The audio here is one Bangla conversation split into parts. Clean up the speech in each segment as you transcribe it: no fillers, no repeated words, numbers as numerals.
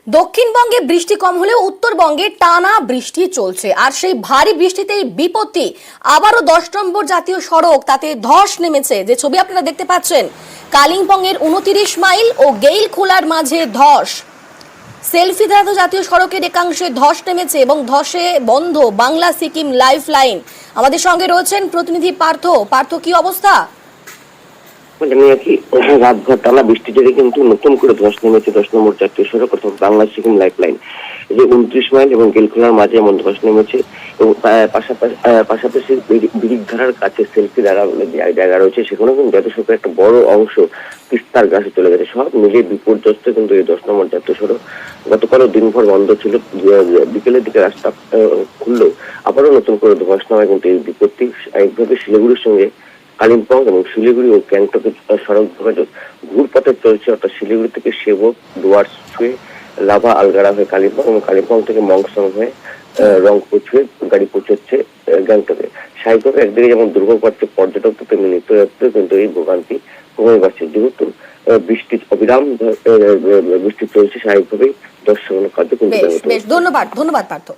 দক্ষিণবঙ্গে বৃষ্টি কম হলেও উত্তরবঙ্গে টানা বৃষ্টি চলছে, আর সেই ভারী বৃষ্টিতেই বিপত্তি। আবারও 10 নম্বর জাতীয় সড়ক, তাতে ধস নেমেছে। যে ছবি আপনারা দেখতে পাচ্ছেন, কালিম্পংয়ের 29 মাইল ও গেইলখোলার মাঝে ধস। সেলফিদাতো জাতীয় সড়কের একাংশে ধস নেমেছে এবং ধসে বন্ধ বাংলা সিকিম লাইফ লাইন। আমাদের সঙ্গে রয়েছেন প্রতিনিধি পার্থ। পার্থ, কি অবস্থা? রাতভর টানা বৃষ্টি জেরে কিন্তু নতুন করে ধস নেমেছে 10 নম্বর জাতীয় সড়ক অর্থাৎ বাংলা সিকিম লাইফ লাইন। যে 29 মাইল এবং গেলখোলার মাঝে এমন ধস নেমেছে এবং পাশাপাশি বিরিকধারার কাছে সেলফি জায়গা রয়েছে, সেখানেও কিন্তু জাতীয় সড়কের একটা বড় অংশ তিস্তার গাছে চলে গেছে। সব মিলিয়ে বিপর্যস্ত কিন্তু এই 10 নম্বর জাতীয় সড়ক। গতকালও দিনভর বন্ধ ছিল, বিকেলের দিকে রাস্তা খুললেও আবারও নতুন করে ধস নামায় কিন্তু এই বিপত্তি। একভাবে শিলিগুড়ির সঙ্গে কালিম্পং এবং শিলিগুড়ি ও গ্যাংটকের সড়ক যোগাযোগ ঘুরপথে চলছে, অর্থাৎ শিলিগুড়ি থেকে সেবক ডুয়ার্স ছুঁয়ে লাভা আলগাড়া হয়ে কালিম্পং এবং কালিম্পং থেকে মংসং হয়ে রংপুর ছুঁয়ে গাড়ি পৌঁছচ্ছে গ্যাংটকে। স্বাভাবিকভাবে একদিকে যেমন দুর্ভোগ পাচ্ছে পর্যটক, তেমনি নিত্যযাত্রীও কিন্তু এই ভোগান্তি কমে পাচ্ছে। যেহেতু বৃষ্টি অবিরাম বৃষ্টি চলছে, স্বাভাবিকভাবেই দর্শনের কার্য কিন্তু ধন্যবাদ পার্থ।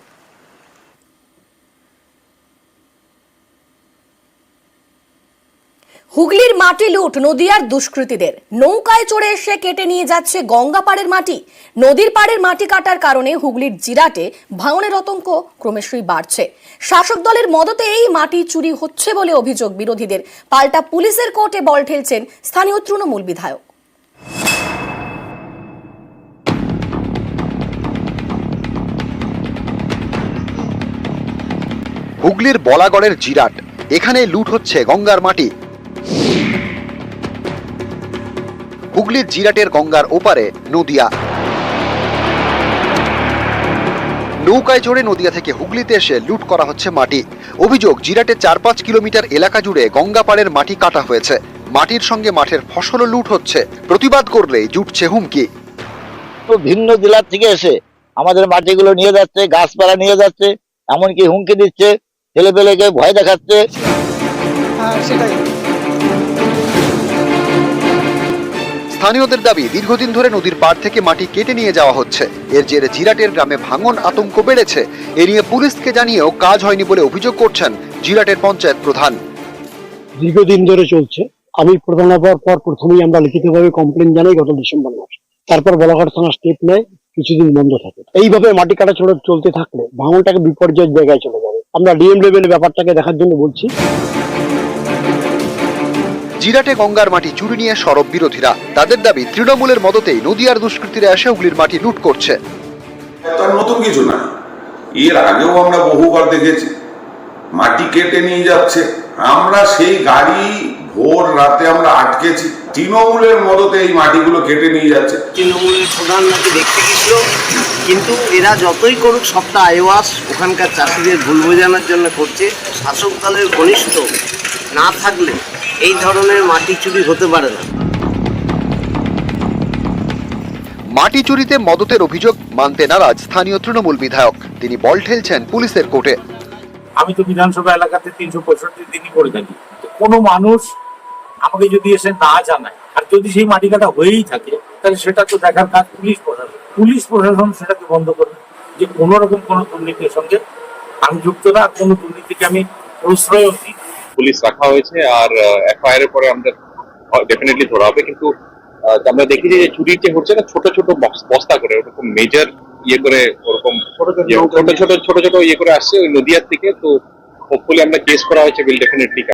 হুগলির মাটি লুট নদিয়ার দুষ্কৃতীদের। নৌকায় চড়ে এসে কেটে নিয়ে যাচ্ছে গঙ্গা পাড়ের মাটি। নদীর পাড়ের মাটি কাটার কারণে হুগলির জিরাটে ভাঙনের আতঙ্ক ক্রমশই বাড়ছে। শাসক দলের মদতে এই মাটি চুরি হচ্ছে বলে অভিযোগ বিরোধীদের। পাল্টা পুলিশের কোর্টে বল ঠেলছেন স্থানীয় তৃণমূল বিধায়ক। হুগলির বলাগড়ের জিরাট, এখানে লুট হচ্ছে গঙ্গার মাটি। হুগলির জিরাটের গঙ্গার ওপারে নদিয়া। নৌকায় চড়ে নদিয়া থেকে হুগলিতে এসে লুট করা হচ্ছে মাটি। অভিযোগ, জিরাটের 4-5 কিলোমিটার এলাকা জুড়ে গঙ্গা পাড়ের মাটি কাটা হয়েছে। মাটির সঙ্গে মাঠের ফসলও লুট হচ্ছে। প্রতিবাদ করলেই জুটছে হুমকি। তো ভিন্ন জেলার থেকে এসে আমাদের মাটিগুলো নিয়ে যাচ্ছে, গাছপালা নিয়ে যাচ্ছে, এমনকি হুমকি দিচ্ছে, ছেলেপেলেকে ভয় দেখাচ্ছে। স্থানীয়দের দাবি, দীর্ঘদিন ধরে নদীর পাড় থেকে মাটি কেটে নিয়ে যাওয়া হচ্ছে। এর জেরে জিরাটের গ্রামে ভাঙন আতঙ্ক বেড়েছে। এ নিয়ে পুলিশকে জানিয়েও কাজ হয়নি বলে অভিযোগ করছেন জিরাটের পঞ্চায়েত প্রধান। দীর্ঘদিন ধরে চলছে। আমি প্রধান হওয়ার পর প্রথমেই আমরা লিখিতভাবে কমপ্লেন জানাই গত ডিসেম্বর মাসে। তারপর বলাঘাট থানা স্টেপ নেয়, কিছুদিন বন্ধ থাকে। এইভাবে মাটি কাটা চলতে থাকলে ভাঙনটাকে বিপর্যয়ের জায়গায় চলে যাবে। আমরা ডিএম লেভেলে ব্যাপারটাকে দেখার জন্য বলছি। জিরাটে গঙ্গার মাটি চুরি নিয়ে সরব বিরোধীরা। তাদের দাবি, তৃণমূলের মদতেই নদিয়ার দুষ্কৃতীরা এসে হুগলির মাটি লুট করছে। তার নতুন কিছু না, এর আগেও আমরা বহুবার দেখেছি মাটি কেটে নিয়ে যাচ্ছে। আমরা সেই গাড়ি ভোর রাতে আমরা আটকেছি। তৃণমূলের মদতে এই মাটিগুলো কেটে নিয়ে যাচ্ছে। তৃণমূলের প্রধান নাকি দেখতে গেছিল, কিন্তু এরা যতই করুক সবটা আইওয়াস ওখানকার চাষিদের ভুল বোঝানোর জন্য করছে। শাসক দলের ঘনিষ্ঠ না থাকলে এই ধরনের মাটি চুরি হতে পারে না। মাটি চুরিতে মদতের অভিযোগ মানতে নারাজ স্থানীয় তৃণমূল বিধায়ক। তিনি বল ঠেলছেন পুলিশের কোর্টে। আমি তো বিধানসভা এলাকাতে 365 দিনই করে থাকি। কোনো মানুষ আমাকে যদি এসে না জানায়, আর যদি সেই মাটি কাটা হয়েই থাকে, তাহলে সেটা তো দেখার কাজ পুলিশ প্রশাসন সেটাকে বন্ধ করবে। যে কোনো রকম কোনো দুর্নীতির সঙ্গে আমি যুক্ত না, কোনো দুর্নীতিকে আমি প্রশ্রয়ও দিই। পুলিশ রাখা হয়েছে, আর এফআইআর এর পরে আমরা ডেফিনেটলি ধরা হবে। কিন্তু আমরা দেখি যে চুরির যে হচ্ছে না, ছোট ছোট বস্তা করে, ওরকম মেজর ইয়ে করে, ওরকম ছোট ছোট ইয়ে করে আসছে ওই নদিয়ার থেকে। তো হোপফুলি আমরা কেস করা হয়েছে, উইল ডেফিনেটলি